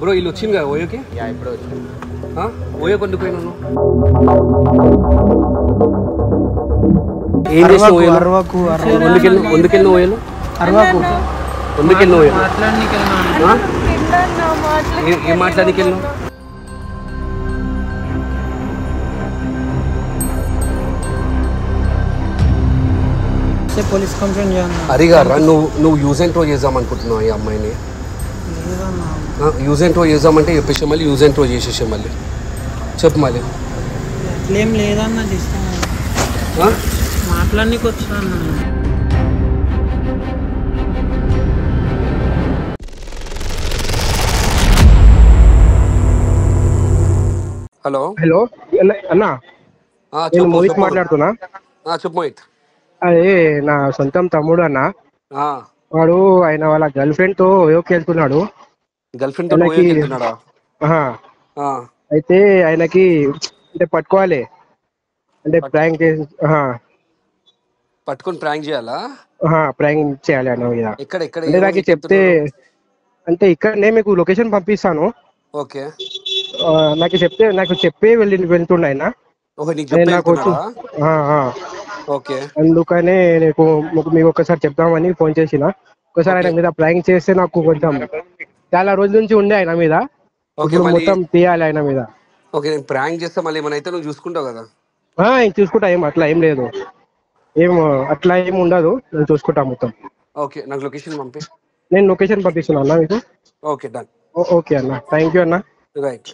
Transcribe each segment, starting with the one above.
Bro ఇల్లు వచ్చింది కదా ఓయోకి? ఇప్పుడు వచ్చింది. ఓయో కొందుకు పోయినా ఏం చేసినావు? వందుకెళ్ళిన ఓయలు వందుకెళ్ళిన ఓయలు ఏం మాట్లాడానికి వెళ్ళినావు? పోలీస్ కంప్లైంట్ చేయాలి. అరిగారా నువ్వు యూజ్ అండ్ త్రో చేద్దాం అనుకుంటున్నావు ఈ అమ్మాయిని? యూజ్ అండ్ త్రో చేద్దామంటే చెప్పేసి మళ్ళీ యూజ్ అండ్ త్రో చేసేసే మళ్ళీ చెప్పు మళ్ళీ. ఏం లేదన్నా చేస్తాను మాట్లాడడానికి వచ్చాను. హలో హలో అన్నా, నేను మోహిత్ మాట్లాడుతున్నా. చెప్పు మోహిత్. అదే నా సొంతం తమ్ముడు అన్న. వాడు ఆయన వాళ్ళ గర్ల్ ఫ్రెండ్ తో ఓయోకి వెళ్తున్నాడు. గర్ల్ ఫ్రెండ్ తో ఓయోకి వెళ్తున్నాడా? అయితే ఆయనకి అంటే పట్టుకోవాలి అంటే ప్రాంక్ చేసి పట్టుకొని ప్రాంక్ చేయాలా? ప్రాంక్ చేయాలి అన్న మీద. ఎక్కడ అంటే నాకు చెప్తే అంటే ఇక్కడనే మీకు లొకేషన్ పంపిస్తాను. ఓకే. నాకు చెప్పే వెళ్తుండే ఆయన. నాకు వచ్చి అందుకనే మీకు ఒక్కసారి చెప్దామని ఫోన్ చేసిన. ఒకసారి ఆయన మీద ప్రాంక్ చేస్తే నాకు కొంచెం చాలా రోజుల నుంచి ఉండే ఆయన మీద, మొత్తం తీయాలి ఆయన మీద. ఓకే, నేను ప్రాంక్ చేస్తా మళ్ళీ ఏమైనా అయితే నువ్వు చూసుకుంటావు కదా? చూసుకుంటా, అట్లా ఏం లేదు, అట్లా ఏం ఉండదు, నేను చూసుకుంటా మొత్తం. ఓకే, నాకు లొకేషన్ పంపి. నేను లొకేషన్ పంపిస్తున్నా అన్న మీకు. Okay done. ఓకే అన్న, థ్యాంక్ యూ అన్న. రైట్.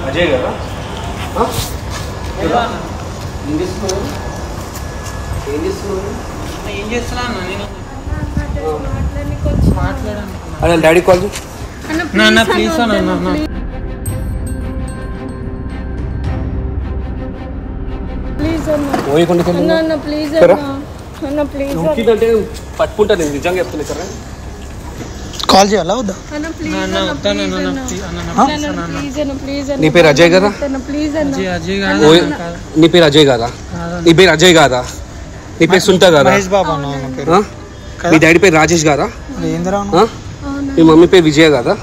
అజయ్ కదా? ఏం చేస్తున్నా అదే డాడీ కాల్ ప్లీజ్ అంటే పట్టుకుంటా, నేను నిజంగా చెప్తున్నా సరే. కాల్ చేయాలా వద్దా? నీ పేరు అజయ్ కదా? నీ పేరు అజయ్ కాదా? నీ పేరు అజయ్ కాదా? నీ పేరు సుంట కాదా? మీ డాడీ పేరు రాజేష్ కాదా? మీ మమ్మీ పేరు విజయ కాదా?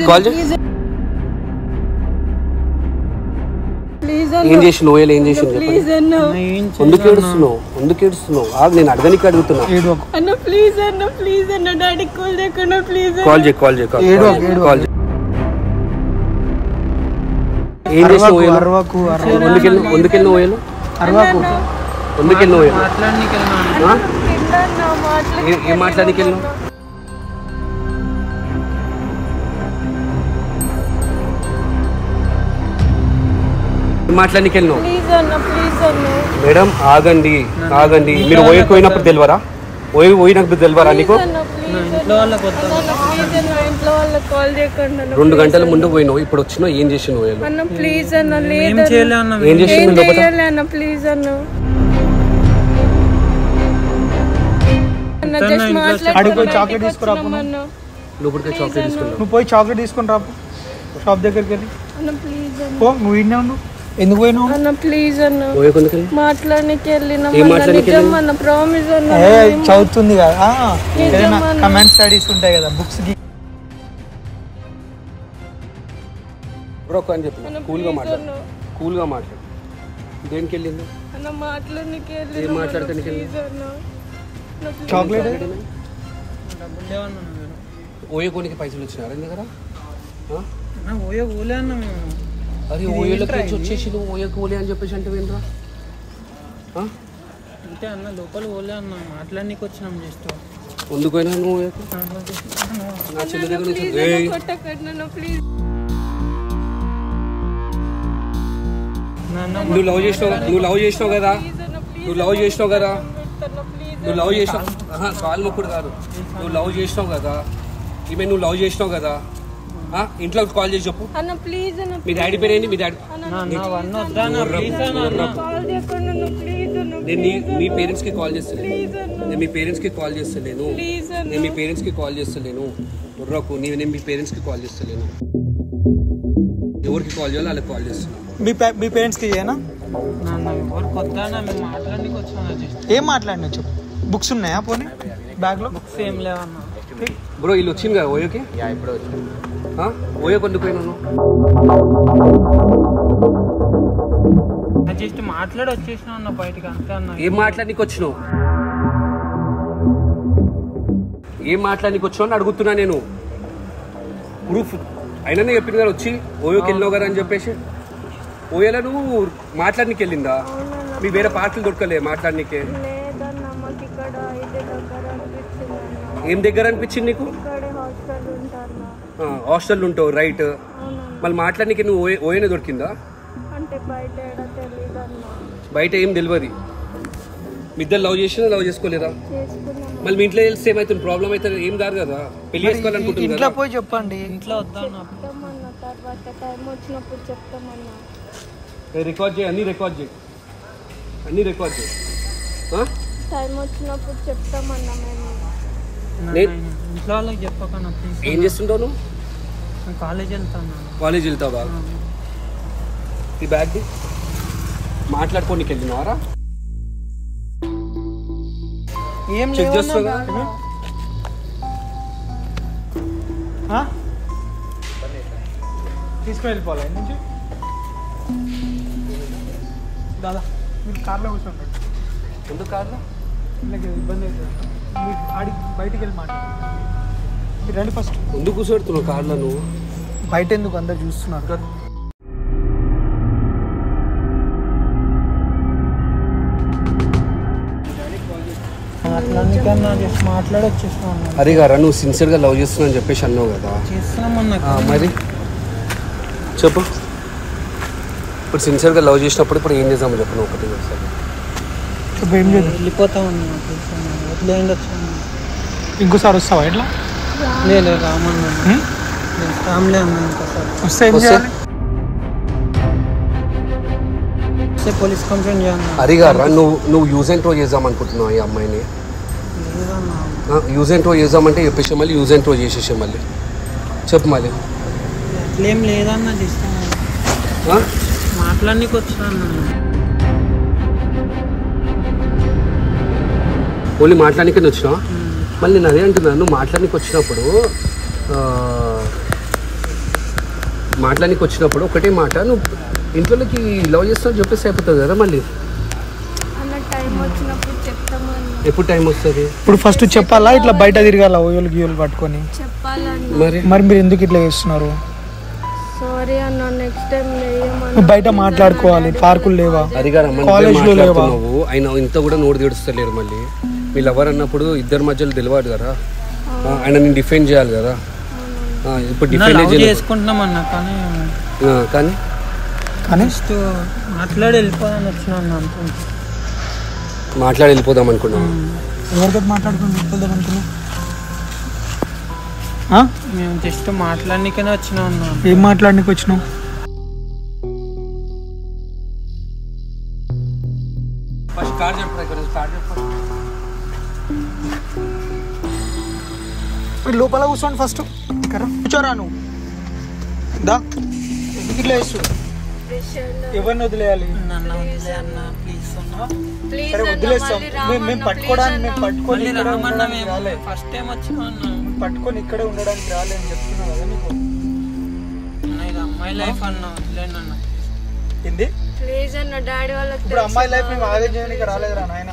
కాల్ ఏం చేసినావు? ఏం చేసినావు? ఎందుకు ఏడుస్తున్నావు? నేను అడగనికి అడుగుతున్నా. కాల్ చేయి. ఏం చేసినావు? ఎందుకెళ్ళిన ఓయలు? ఏం మాట్లాడానికి వెళ్ళినావు? మాట్లాడానికి వెళ్ళినావు? మేడం ఆగండి, మీరు ఓయకు పోయినప్పుడు తెలియరా? పోయినప్పుడు తెలియరా నీకు? 2 గంటల ముందు పోయినావు, ఇప్పుడు వచ్చినావు, ఏం చేసినావు? ఏం చేసినావు? చాక్లెట్ తీసుకురా. నువ్వు పోయి చాక్లెట్ తీసుకుని రా షాప్ దగ్గరికి వెళ్ళి. నువ్వు ఇన్నే ఉండు. ఎందుకు పోయినావు? చదువుతుంది కదా, కమెంట్ స్టడీస్ ఉంటాయి కదా బుక్స్ కి. కూల్గా మాట్లాడు. దేనికి వెళ్ళింది? చాక్లెట్ ఓయో కొనికి పైసలు వచ్చినారా నీ దగ్గర? ఓయో ఓలే అన్న మేము. అరే ఓయోలోకి నుంచి వచ్చేసి నువ్వు ఓయోకి ఓలే అని చెప్పేసి అంటే ఏంట్రా? అంటే అన్న లోపల ఓలే అన్న, మాట్లాడనీకి వచ్చినాం జస్ట్. ఎందుకు పోయినా నువ్వు ఓయోకి? నా చెల్లి దగ్గర నుంచి నువ్వు లవ్ చేసినావు కదా కాలు మొక్కుడు కాదు, నువ్వు లవ్ చేసినావు కదా ఈమె, నువ్వు లవ్ చేసినావు కదా. ఇంట్లో కాల్ చేసి చెప్పు. మీ డాడీ పేరు ఏంటి? మీ డాడీ నేను మీ పేరెంట్స్కి కాల్ చేస్తలేను, నేను మీ పేరెంట్స్కి కాల్ చేస్తలేను, బుర్రకు నేను మీ పేరెంట్స్కి కాల్ చేస్తలేను. ఎవరికి కాల్ చేయాలో వాళ్ళకి కాల్ చేస్తున్నాను. మీ పేరెంట్స్కి చేయనా? ఏం మాట్లాడినా చెప్పు. బుక్స్ ఉన్నాయా పోనీ బ్యాగ్లో? బుక్స్ ఏం లేవన్నా. బ్రో వీళ్ళు వచ్చింది కదా ఓయోకి? ఇప్పుడు వచ్చింది. ఓయో కొందుకు పోయినాను? జస్ట్ మాట్లాడి వచ్చేసినా అన్న బయటకి, అంతే అన్న. ఏం మాట్లాడనీకి వచ్చినావు అని అడుగుతున్నా నేను. ప్రూఫ్ అయినా చెప్పింది కదా వచ్చి ఓయోకి వెళ్ళినావు కదా అని చెప్పేసి. ఓయోలో నువ్వు మాట్లాడనీకి వెళ్ళిందా? మీ వేరే పార్టీలు దొరకలే మాట్లాడనీకే? ఏం దగ్గర అనిపించింది నీకు? హాస్టల్ ఉంటావు రైట్, మళ్ళీ మాట్లాడనీకి నువ్వు ఓయోనే దొరికిందా? బయట ఏం తెలియదు. మీ ఇద్దరు లవ్ చేసినా లవ్ చేసుకోలేదా? మళ్ళీ మీ ఇంట్లో తెలిస్తే ఏమవుతుంది? ప్రాబ్లం అయితే ఏం కాదు కదా, పెళ్లి చేసుకోవాలనుకుంటుంది. ఇంట్లో పోయి చెప్పండి. ఇంట్లో రికార్డ్ చేయి, అన్ని రికార్డ్ చేయి. ఇంట్లో వాళ్ళకి చెప్పకన్నా. ఏం చేస్తుంటావు నువ్వు? కాలేజ్ వెళ్తావా? ఈ బ్యాగ్ మాట్లాడుకోనికి వెళ్ళినావారా? ఏం చెక్ చేస్తావా? తీసుకుని వెళ్ళిపోవాలి నుంచి. దాదా మీరు కార్లో కూర్చుంటాడు. ఎందుకు కార్లో? ఇబ్బంది అవుతుంది. మీరు ఆడి బయటికి వెళ్ళి మాట్లాడు. మీరు రండి ఫస్ట్. ఎందుకు కూర్చోడుతున్నావు కార్లో నువ్వు? బయట ఎందుకు అందరు చూస్తున్నారు కదా. అరే గారా నువ్వు సిన్సియర్గా లవ్ చేస్తున్నావు అని చెప్పేసి అన్నావు కదా, మరి చెప్పు. ఇప్పుడు సిన్సియర్గా లవ్ చేసినప్పుడు ఇప్పుడు ఏం చేద్దాము చెప్పు నువ్వు ఒకటి. ఏం చేద్దాం? వెళ్ళిపోతా ఇంకోసారి వస్తావా ఇట్లా? లేదు రామన్నా, ఫ్యామిలీ అన్నా. ఇంకోసారి వస్తే ఏం చేయాలి? పోలీస్ కంప్లైంట్ చేయాలి. అరే గారా నువ్వు యూజ్ అండ్ త్రో చేద్దాం అనుకుంటున్నావు ఈ అమ్మాయిని? యూజ్ అండ్ త్రో చేద్దామంటే చెప్పేసి మళ్ళీ యూజ్ అండ్ త్రో చేసేసే మళ్ళీ చెప్పు. మళ్ళీ ఏం లేదన్నా, చేస్తాను మాట్లాడనీకి వచ్చినా. ఓన్లీ మాట్లాడడానికి వచ్చినావా? మళ్ళీ నేను అదే అంటున్నాను, నువ్వు మాట్లాడడానికి వచ్చినప్పుడు ఒకటే మాట, నువ్వు ఇంట్లోకి లవ్ చేస్తావు చెప్పేసి అయిపోతుంది కదా. మళ్ళీ ఎప్పుడు టైం వస్తుంది? ఇప్పుడు ఫస్ట్ చెప్పాలా ఇట్లా బయట తిరగాల ఓయోలు గియోలు పట్టుకొని? మరి మీరు ఎందుకు ఇట్లా చేస్తున్నారు? బయట మాట్లాడుకోవాలి, పార్కులు లేవా? కాలేజ్లో లేవా? ఆయన ఇంత కూడా నోరు తీడుస్తలేరు. మళ్ళీ వీళ్ళు ఎవరు అన్నప్పుడు ఇద్దరి మధ్యలో తెలియదు కదా, ఆయన నేను డిఫెండ్ చేయాలి కదా. ఇప్పుడు డిఫెండ్ చేసుకుంటున్నాం అన్న, కానీ మాట్లాడి వెళ్ళిపోదాం వచ్చినా. మాట్లాడి వెళ్ళిపోదాం అనుకున్నాం. ఎవరితో మాట్లాడుకుని వెళ్ళిపోదాం అనుకున్నాం? మేము జస్ట్ మాట్లాడనికనే వచ్చినా అన్నా. ఏం మాట్లాడడానికి వచ్చినాం? లోపల కూర్చోండి ఫస్ట్. కూర్చోరా నువ్వు. దా ఎందుకు ఇట్లా వేస్తావు? ఎవరిని వదిలేయాలి? సరే వదిలేస్తాం. మేము పట్టుకొని ఇక్కడే ఉండడానికి రాలేని చెప్తున్నా కదా నీకు. అమ్మాయి లైఫ్ అన్నా వదిలేండి. ఏంది ఇప్పుడు అమ్మాయి లైఫ్ మేము ఆగేజ్ చేయడానికి రాలేదురా నాయన.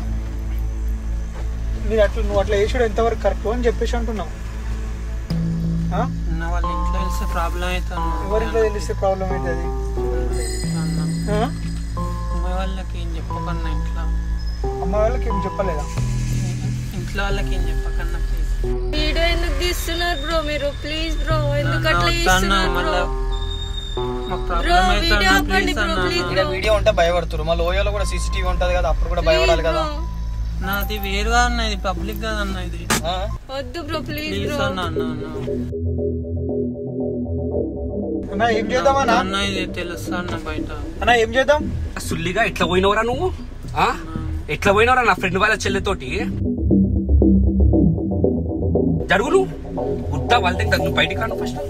నువ్వు అట్లా వేసాడు ఎంతవరకు కరెక్ట్ అని చెప్పేసి అంటున్నావు. వాళ్ళ ఇంట్లో తెలిస్తే ప్రాబ్లం అవుతుంది. ఎవరింట్లో తెలిస్తే ప్రాబ్లం అవుతుంది? అమ్మాయి వాళ్ళకి ఏం చెప్పకన్నా. ఇంట్లో అమ్మాయి వాళ్ళకి ఏం చెప్పలేదా? ఇంట్లో వాళ్ళకి ఏం చెప్పకన్నా ప్లీజ్. వీడియో ఎందుకు తీస్తున్నారు బ్రో మీరు? ప్లీజ్ బ్రో ఎందుకు అట్లా చేస్తున్నారు? వీడియో ఉంటే భయపడుతురు, మళ్ళీ ఓయోలో కూడా సీసీటీవీ ఉంటది కదా, అప్పుడు కూడా భయపడాలి కదా. నాది వేరుగా అన్న, ఇది పబ్లిక్ కదా అన్న, ఇది వద్దు బ్రో ప్లీజ్ అన్న. అన్న ఏం చేద్దాం అన్న, ఇది తెలుసా అన్న బయట. అన్న ఏం చేద్దాం? సుల్లిగా ఎట్లా పోయినవరా నువ్వు? ఎట్లా పోయినవరా నా ఫ్రెండ్ వాళ్ళ చెల్లెతోటి? జరుగు నువ్వు గుట్ట వాళ్ళ నువ్వు బయటికి రాను, ఫస్ట్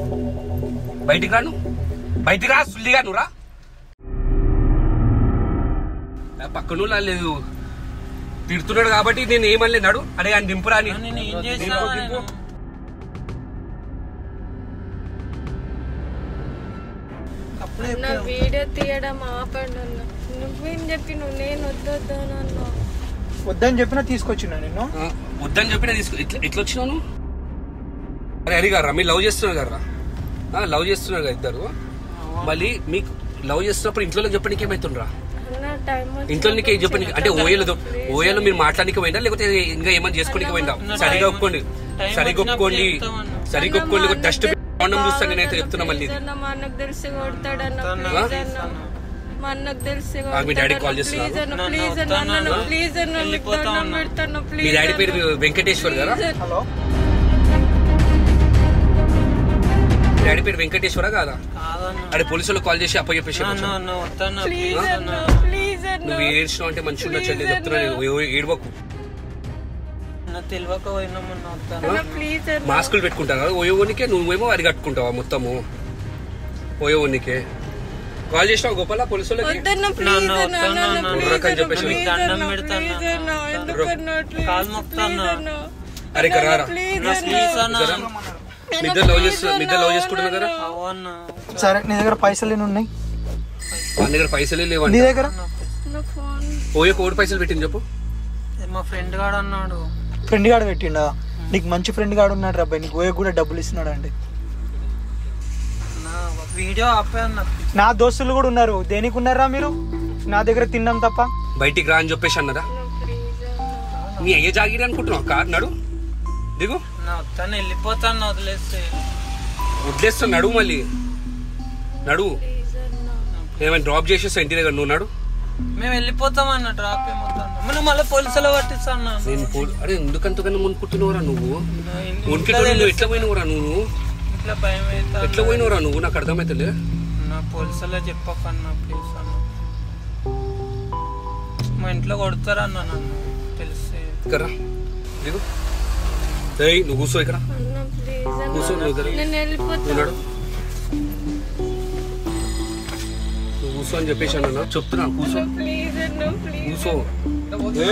బయటికి రా సుల్లిగా నువ్వు రా. పక్కన లేదు తిడుతున్నాడు కాబట్టి నేను ఏమనలే, నడు అడే అని దింపురా అని. వీడియో తీయడం ఆపండి అన్న. నువ్వేం చెప్పి నేను వద్దని చెప్పినా తీసుకొచ్చినా నిన్ను. వద్దని చెప్పినా ఎట్లా వచ్చినావు నువ్వు? అరే అడిగారా మీరు లవ్ చేస్తున్నారు కదా, లవ్ చేస్తున్నారు కదా ఇద్దరు, మళ్ళీ మీకు లవ్ చేస్తున్నప్పుడు ఇంట్లో చెప్పడానికి ఏమైతుండ్రా? ఇంట్లో నీకు ఏం చెప్పండి అంటే ఓయలో మీరు మాట్లాడానికి పోయిందా లేకపోతే ఇంకా ఏమైనా చేసుకోనికి పోయిందా? సరిగా ఒప్పుకోండి డస్ట్ బాండం చూస్తాను నేనైతే చెప్తున్నా. మళ్ళీ మీ డాడీ కాల్ చేస్తున్నారు. మీ డాడీ పేరు వెంకటేశ్వర్ గారా? డాడీ పేరు వెంకటేశ్వరా కాదా? అదే పోలీసులకు కాల్ చేసి అప్ప చెప్పేసి నువ్వు ఏడ్చినావు అంటే మంచిగా చెల్లి చెప్తున్నా నేను, ఏడవకు. మాస్కులు పెట్టుకుంటాను కదా ఓయోనికే, నువ్వేమో అది కట్టుకుంటావా మొత్తము ఓయోనికే? కాల్ చేసినావు గోపాల పోలీసులకి చెప్పేసి? అరే కరారా మిద్దరు లవ్ చేసుకుంటున్నా కదా. సరే నీ దగ్గర పైసలు ఎన్ని ఉన్నాయి? నా దగ్గర పైసలే లేవు. నీ దగ్గర ఓయో కోడి పైసలు పెట్టింది చెప్పు. మా ఫ్రెండ్ గాడు అన్నాడు. ఫ్రెండ్ గాడు పెట్టిండా? నీకు మంచి ఫ్రెండ్ గాడు ఉన్నాడు రా అబ్బాయి, నీకు ఓయో కూడా డబ్బులు ఇస్తున్నాడు అండి. వీడియో ఆపేయన్న. నా దోస్తులు కూడా ఉన్నారు, దేనికి ఉన్నారా మీరు? నా దగ్గర తిన్నాం తప్ప. బయటికి రా అని చెప్పేసి అన్నదా? నీ అయ్యే జాగిరి అనుకుంటున్నావు? కార్ నడు దిగు. వెళ్ళిపోతాను వదిలేస్తాను, నడువు మళ్ళీ నడువు. ఏమైనా డ్రాప్ చేసేస్తా ఇంటి దగ్గర, నువ్వు నడు. మేము వెళ్ళిపోతాం అన్న, డ్రాప్ ఏమవుతాను మళ్ళీ పోలీసులో పట్టిస్తాను. అరే ఎందుకంతకన్నా మునుకుంటున్నావురా నువ్వు? నువ్వు ఎట్లా పోయినవురా నువ్వు? ఇట్లా భయం అవుతా. ఎట్లా పోయినవురా నువ్వు? నాకు అర్థమైతలే. నా పోలీసులో చెప్పకన్నా ప్లీజ్ అన్న, మా ఇంట్లో కొడతారా అన్న నన్ను తెలిసి. ఇక్కడ దిగు. నువ్వు కూర్చో ఇక్కడ, కూర్చో. నువ్వు నడు, నువ్వు కూర్చో అని చెప్పేసి అన్న చెప్తున్నా. కూర్చో కూర్చో.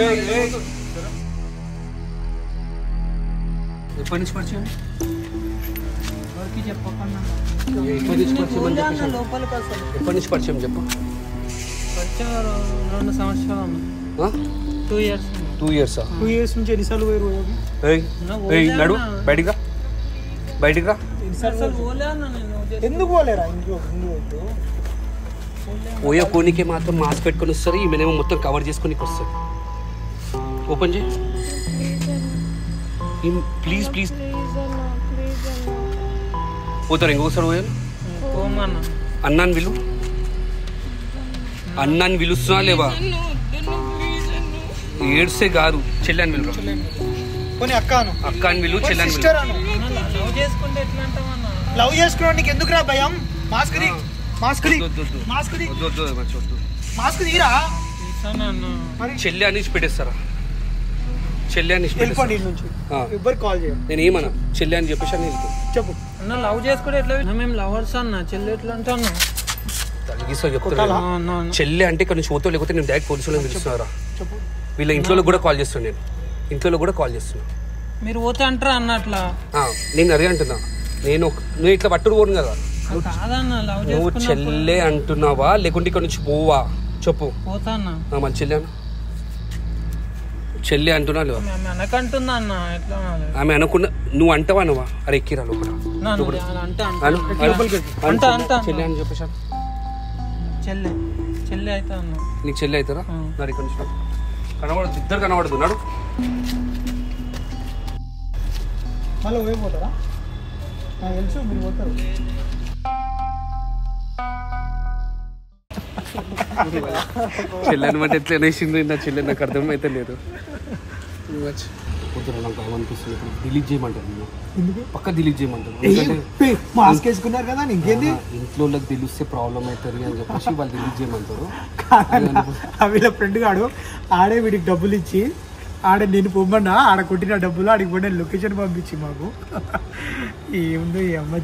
ఎప్పటి నుంచి పరిచయం? ఎప్పటి నుంచి పరిచయం చెప్పు. 2 సంవత్సరాలు. 2 years. 2 years. 2 years నుంచి ఎన్నిసార్లు పోయారు? నడు బయటికి రా, బయటికి రా. ఎందుకు పోలేరా ఇంట్లో? ఓయో కోనికి మాత్రం మాస్క్ పెట్టుకొని వస్తారు, ఈమెనేమో మొత్తం కవర్ చేసుకొని వస్తారు. ఓపెన్ చేయి ప్లీజ్ ప్లీజ్. పోతారు ఇంకోసారి పోయాను. అన్నాన్ని విలు, అన్నాన్ని పిలుస్తున్నా లేవా? ఏడ్సే కాదు, చెల్లని విలు. అక్క అని విలు, చెల్లని విలు. లవ్ చేసుకోవడానికి ఎందుకు రా భయం? మాస్క్ తీరా. చెల్లి అని పెట్టేస్తారా? చెల్లి అని నేను ఏమన్నా చెల్లి అని చెప్పేసి అని చెప్పు. అన్న లవ్ చేసుకుంటే ఎట్లా? మేము లవర్స్ అన్న, చెల్లి ఎట్లా అంటాను? చెల్లి అంటే ఇక్కడ నుంచి పోతావు, లేకపోతే నేను డైరెక్ట్ పోలీసులను పిలుస్తున్నారా? వీళ్ళ ఇంట్లో కూడా కాల్ చేస్తాను, నేను ఇంట్లో కూడా కాల్ చేస్తున్నా. మీరు పోతే అంటారా అన్న అట్లా? నేను అదే అంటున్నా. నువ్వు ఇట్లా పట్టుడు పోను కదా. నువ్వు చెల్లె అంటున్నావా లేకుంటే ఇక్కడ నుంచి పోవా చెప్పు. పోతాన్నా మన చెల్లె చెల్లి అంటున్నా లేవా? ఆమె అనుకున్నా. నువ్వు అంటావా నువ్వా? అరే ఎక్కిరా లోపల చెల్లి అని చెప్పేసా. నీకు చెల్లి అవుతారా? మరి ఇక్కడ నుంచి కనబడదు, ఇద్దరు కనబడదు. నాడు మళ్ళీ పోతారా? తెలుసు మీరు పోతారు. చెల్లెని బట్టి ఎట్లా అనేసింది నా చెల్లెని నాకు అర్థమైతే లేదు. పొద్దున నాకు ఏమనిపిస్తుంది ఇప్పుడు డిలీట్ చేయమంటారు నేను పక్క డిలీట్ చేయమంటారు. మాస్క్ వేసుకున్నారు కదా ఇంకేంది ఇంట్లో వాళ్ళకి తెలిస్తే ప్రాబ్లం అవుతుంది అని చెప్పేసి వాళ్ళు డిలీట్ చేయమంటారు. వీళ్ళ ఫ్రెండ్ గాడు ఆడే వీడికి డబ్బులు ఇచ్చి ఆడ నేను పొమ్మన్నా ఆడ కొట్టిన డబ్బులు ఆడికి పోయిన లొకేషన్ పంపించి మాకు ఏముందో ఈ అమ్మ